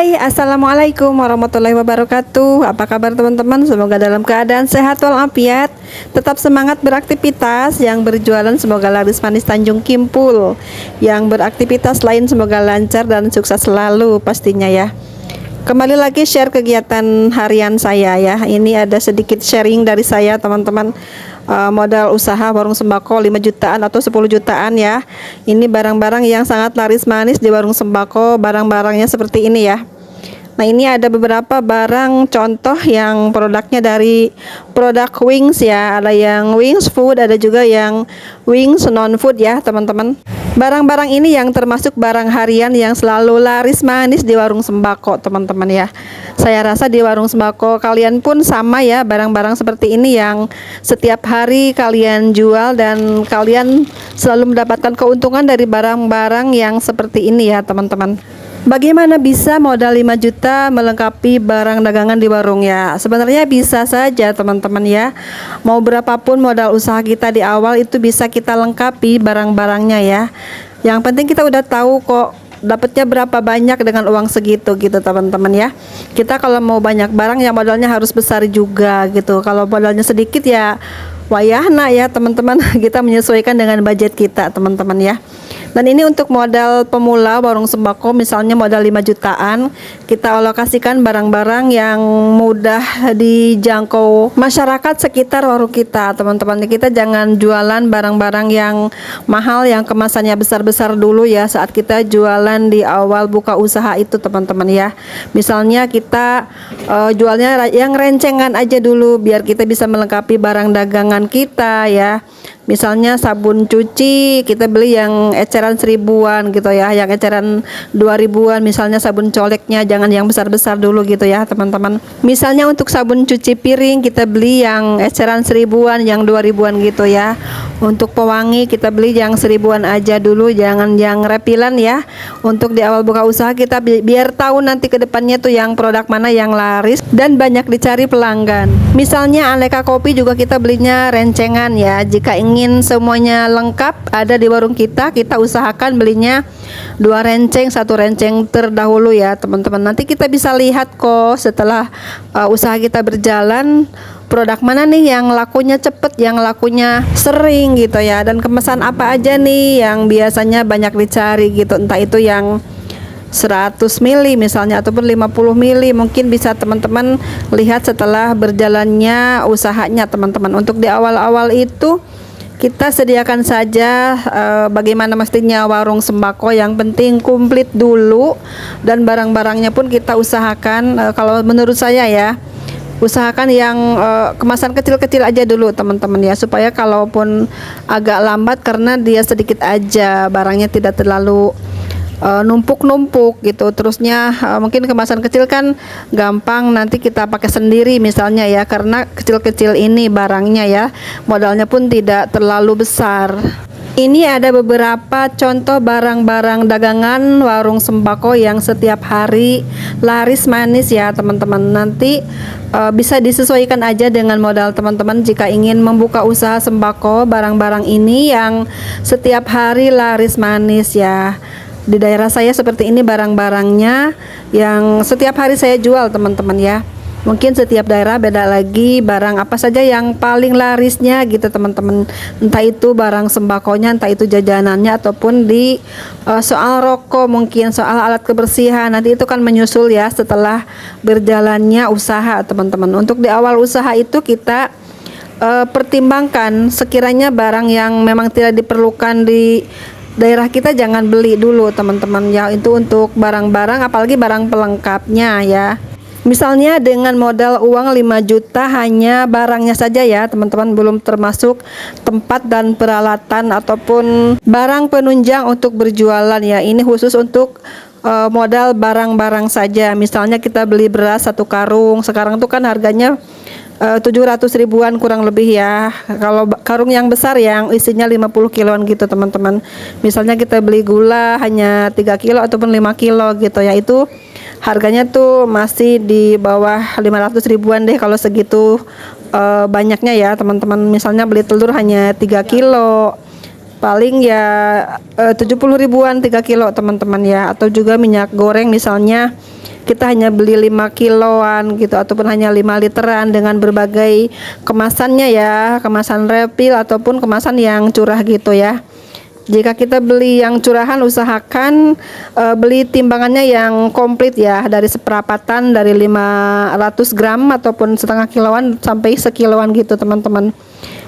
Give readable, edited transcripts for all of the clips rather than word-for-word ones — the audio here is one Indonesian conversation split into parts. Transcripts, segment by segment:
Hai, Assalamualaikum warahmatullahi wabarakatuh. Apa kabar teman-teman? Semoga dalam keadaan sehat walafiat. Tetap semangat beraktivitas. Yang berjualan semoga laris manis Tanjung Kimpul. Yang beraktivitas lain semoga lancar dan sukses selalu pastinya ya. Kembali lagi share kegiatan harian saya ya. Ini ada sedikit sharing dari saya teman-teman. Modal usaha warung sembako 5 jutaan atau 10 jutaan ya. Ini barang-barang yang sangat laris manis di warung sembako. Barang-barangnya seperti ini ya. Nah, ini ada beberapa barang contoh yang produknya dari produk Wings ya. Ada yang Wings Food, ada juga yang Wings non food ya teman-teman. Barang-barang ini yang termasuk barang harian yang selalu laris manis di warung sembako teman-teman ya. Saya rasa di warung sembako kalian pun sama ya, barang-barang seperti ini yang setiap hari kalian jual dan kalian selalu mendapatkan keuntungan dari barang-barang yang seperti ini ya teman-teman. Bagaimana bisa modal 5 juta melengkapi barang dagangan di warung ya? Sebenarnya bisa saja teman-teman ya. Mau berapapun modal usaha kita di awal itu bisa kita lengkapi barang-barangnya ya. Yang penting kita udah tahu kok dapatnya berapa banyak dengan uang segitu gitu teman-teman ya. Kita kalau mau banyak barang ya modalnya harus besar juga gitu. Kalau modalnya sedikit ya wayahna ya teman-teman. Kita menyesuaikan dengan budget kita teman-teman ya. Dan ini untuk modal pemula warung sembako, misalnya modal 5 jutaan, kita alokasikan barang-barang yang mudah dijangkau masyarakat sekitar warung kita teman-teman. Kita jangan jualan barang-barang yang mahal yang kemasannya besar-besar dulu ya saat kita jualan di awal buka usaha itu teman-teman ya. Misalnya kita jualnya yang rencengan aja dulu biar kita bisa melengkapi barang dagangan kita ya. Misalnya sabun cuci kita beli yang eceran 1000-an gitu ya, yang eceran 2000-an, misalnya sabun coleknya jangan yang besar-besar dulu gitu ya teman-teman. Misalnya untuk sabun cuci piring kita beli yang eceran 1000-an, yang 2000-an gitu ya. Untuk pewangi kita beli yang 1000-an aja dulu, jangan yang repilan ya. Untuk di awal buka usaha kita biar tahu nanti ke depannya tuh yang produk mana yang laris dan banyak dicari pelanggan. Misalnya aneka kopi juga kita belinya rencengan ya. Jika ingin semuanya lengkap ada di warung kita, kita usahakan belinya 2 renceng, 1 renceng terdahulu ya teman-teman. Nanti kita bisa lihat kok setelah usaha kita berjalan produk mana nih yang lakunya cepet, yang lakunya sering gitu ya, dan kemasan apa aja nih yang biasanya banyak dicari gitu. Entah itu yang 100 mili misalnya ataupun 50 mili, mungkin bisa teman-teman lihat setelah berjalannya usahanya teman-teman. Untuk di awal-awal itu kita sediakan saja bagaimana mestinya warung sembako, yang penting komplit dulu dan barang-barangnya pun kita usahakan kalau menurut saya ya, usahakan yang kemasan kecil-kecil aja dulu teman-teman ya, supaya kalaupun agak lambat karena dia sedikit aja barangnya tidak terlalu numpuk-numpuk gitu. Terusnya mungkin kemasan kecil kan gampang nanti kita pakai sendiri misalnya ya, karena kecil-kecil ini barangnya ya, modalnya pun tidak terlalu besar. Ini ada beberapa contoh barang-barang dagangan warung sembako yang setiap hari laris manis ya teman-teman. Nanti bisa disesuaikan aja dengan modal teman-teman jika ingin membuka usaha sembako. Barang-barang ini yang setiap hari laris manis ya. Di daerah saya seperti ini barang-barangnya yang setiap hari saya jual teman-teman ya. Mungkin setiap daerah beda lagi barang apa saja yang paling larisnya gitu teman-teman. Entah itu barang sembakonya, entah itu jajanannya, ataupun di soal rokok, mungkin soal alat kebersihan. Nanti itu kan menyusul ya setelah berjalannya usaha teman-teman. Untuk di awal usaha itu kita pertimbangkan sekiranya barang yang memang tidak diperlukan di daerah kita jangan beli dulu teman-teman ya. Itu untuk barang-barang, apalagi barang pelengkapnya ya. Misalnya dengan modal uang 5 juta hanya barangnya saja ya teman-teman, belum termasuk tempat dan peralatan ataupun barang penunjang untuk berjualan ya. Ini khusus untuk modal barang-barang saja. Misalnya kita beli beras 1 karung, sekarang tuh kan harganya 700 ribuan kurang lebih ya. Kalau karung yang besar yang isinya 50 kiloan gitu teman-teman. Misalnya kita beli gula hanya 3 kilo ataupun 5 kilo gitu ya, itu harganya tuh masih di bawah 500 ribuan deh kalau segitu banyaknya ya teman-teman. Misalnya beli telur hanya 3 kilo paling ya 70 ribuan 3 kilo teman-teman ya. Atau juga minyak goreng misalnya kita hanya beli 5 kiloan gitu ataupun hanya 5 literan dengan berbagai kemasannya ya, kemasan refill ataupun kemasan yang curah gitu ya. Jika kita beli yang curahan, usahakan beli timbangannya yang komplit ya, dari seperapatan, dari 500 gram ataupun setengah kiloan sampai sekiloan gitu teman-teman.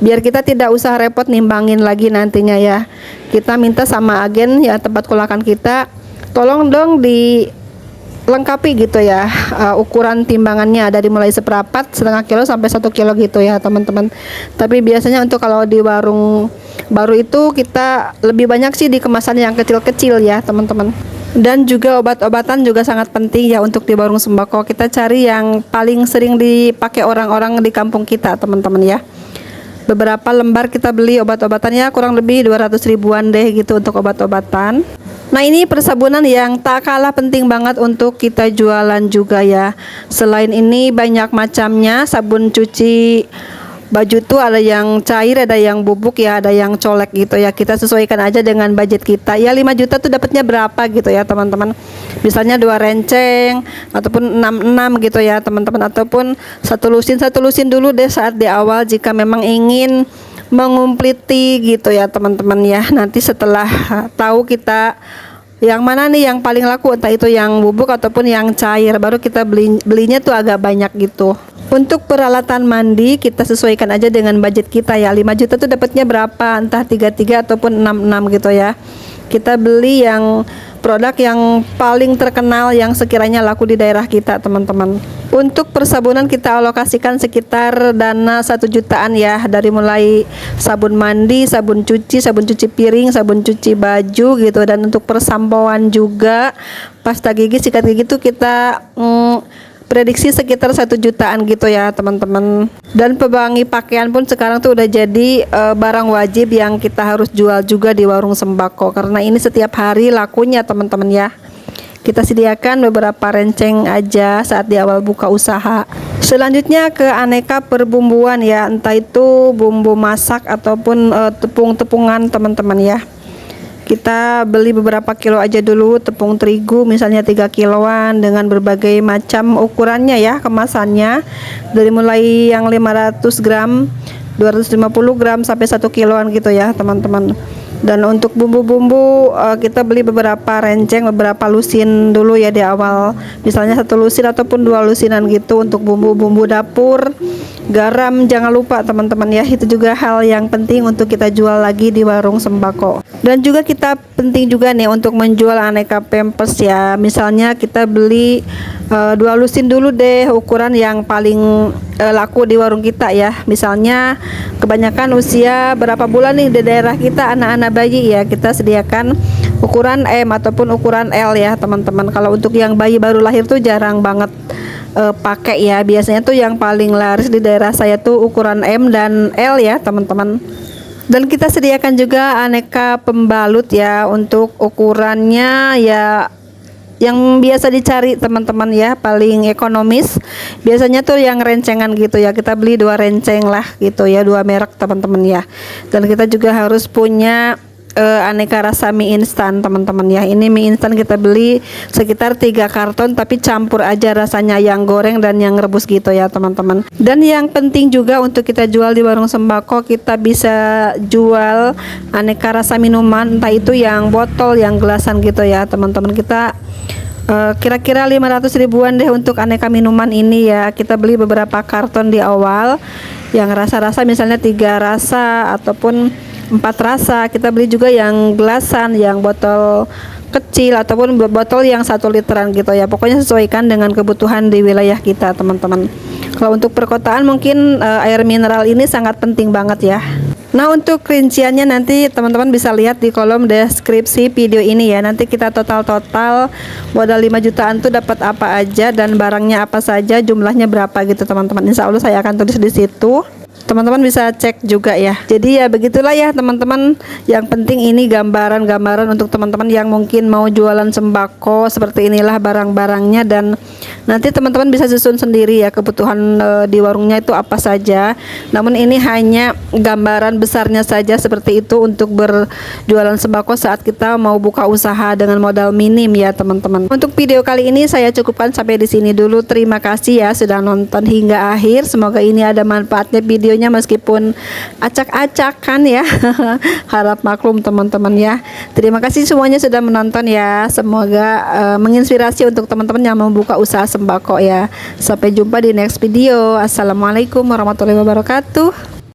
Biar kita tidak usah repot nimbangin lagi nantinya ya. Kita minta sama agen ya tempat kulakan kita, tolong dong dilengkapi gitu ya ukuran timbangannya dari mulai seperempat, setengah kilo sampai 1 kilo gitu ya teman-teman. Tapi biasanya untuk kalau di warung baru itu kita lebih banyak sih di kemasan yang kecil-kecil ya teman-teman. Dan juga obat-obatan juga sangat penting ya untuk di warung sembako. Kita cari yang paling sering dipakai orang-orang di kampung kita teman-teman ya. Beberapa lembar kita beli obat-obatannya kurang lebih 200 ribuan deh gitu untuk obat-obatan. Nah ini persabunan yang tak kalah penting banget untuk kita jualan juga ya. Selain ini banyak macamnya sabun cuci baju tuh, ada yang cair, ada yang bubuk ya, ada yang colek gitu ya. Kita sesuaikan aja dengan budget kita ya. 5 juta tuh dapatnya berapa gitu ya teman-teman. Misalnya 2 renceng ataupun 6 gitu ya teman-teman, ataupun satu lusin dulu deh saat di awal jika memang ingin mengumpliti gitu ya teman-teman ya. Nanti setelah tahu kita yang mana nih yang paling laku, entah itu yang bubuk ataupun yang cair, baru kita belinya tuh agak banyak gitu. Untuk peralatan mandi kita sesuaikan aja dengan budget kita ya. 5 juta tuh dapatnya berapa, entah 33 ataupun 66 gitu ya. Kita beli yang produk yang paling terkenal yang sekiranya laku di daerah kita teman-teman. Untuk persabunan kita alokasikan sekitar dana 1 jutaan ya, dari mulai sabun mandi, sabun cuci piring, sabun cuci baju gitu. Dan untuk persampoan juga, pasta gigi, sikat gigi tuh kita prediksi sekitar 1 jutaan gitu ya teman-teman. Dan pewangi pakaian pun sekarang tuh udah jadi barang wajib yang kita harus jual juga di warung sembako, karena ini setiap hari lakunya teman-teman ya. Kita sediakan beberapa renceng aja saat di awal buka usaha. Selanjutnya ke aneka perbumbuan ya, entah itu bumbu masak ataupun tepung-tepungan teman-teman ya. Kita beli beberapa kilo aja dulu, tepung terigu misalnya 3 kiloan dengan berbagai macam ukurannya ya, kemasannya dari mulai yang 500 gram, 250 gram sampai 1 kiloan gitu ya teman-teman. Dan untuk bumbu-bumbu kita beli beberapa renceng, beberapa lusin dulu ya di awal, misalnya 1 lusin ataupun 2 lusinan gitu untuk bumbu-bumbu dapur. Garam jangan lupa teman-teman ya, itu juga hal yang penting untuk kita jual lagi di warung sembako. Dan juga kita penting juga nih untuk menjual aneka pampers ya. Misalnya kita beli 2 lusin dulu deh, ukuran yang paling laku di warung kita ya. Misalnya kebanyakan usia berapa bulan nih di daerah kita, anak-anak bayi ya, kita sediakan ukuran M ataupun ukuran L ya teman-teman. Kalau untuk yang bayi baru lahir tuh jarang banget pakai ya. Biasanya tuh yang paling laris di daerah saya tuh ukuran M dan L ya teman-teman. Dan kita sediakan juga aneka pembalut ya, untuk ukurannya ya yang biasa dicari teman-teman ya, paling ekonomis. Biasanya tuh yang rencengan gitu ya, kita beli 2 renceng lah gitu ya, 2 merek teman-teman ya. Dan kita juga harus punya aneka rasa mie instan teman-teman ya. Ini mie instan kita beli sekitar 3 karton, tapi campur aja rasanya yang goreng dan yang rebus gitu ya teman-teman. Dan yang penting juga untuk kita jual di warung sembako, kita bisa jual aneka rasa minuman, entah itu yang botol, yang gelasan gitu ya teman-teman. Kita kira-kira 500 ribuan deh untuk aneka minuman ini ya. Kita beli beberapa karton di awal, yang rasa-rasa misalnya 3 rasa ataupun 4 rasa. Kita beli juga yang gelasan, yang botol kecil ataupun botol yang 1 literan gitu ya. Pokoknya sesuaikan dengan kebutuhan di wilayah kita teman-teman. Kalau untuk perkotaan mungkin air mineral ini sangat penting banget ya. Nah untuk rinciannya nanti teman-teman bisa lihat di kolom deskripsi video ini ya. Nanti kita total modal 5 jutaan tuh dapat apa aja dan barangnya apa saja, jumlahnya berapa gitu teman-teman. Insya Allah saya akan tulis di situ. Teman-teman bisa cek juga ya. Jadi ya begitulah ya teman-teman. Yang penting ini gambaran-gambaran untuk teman-teman yang mungkin mau jualan sembako. Seperti inilah barang-barangnya, dan nanti teman-teman bisa susun sendiri ya kebutuhan di warungnya itu apa saja. Namun ini hanya gambaran besarnya saja seperti itu untuk berjualan sembako saat kita mau buka usaha dengan modal minim ya teman-teman. Untuk video kali ini saya cukupkan sampai di sini dulu. Terima kasih ya sudah nonton hingga akhir. Semoga ini ada manfaatnya videonya meskipun acak-acakan ya. Harap maklum teman-teman ya. Terima kasih semuanya sudah menonton ya. Semoga menginspirasi untuk teman-teman yang membuka usaha sembako ya. Sampai jumpa di next video. Assalamualaikum warahmatullahi wabarakatuh.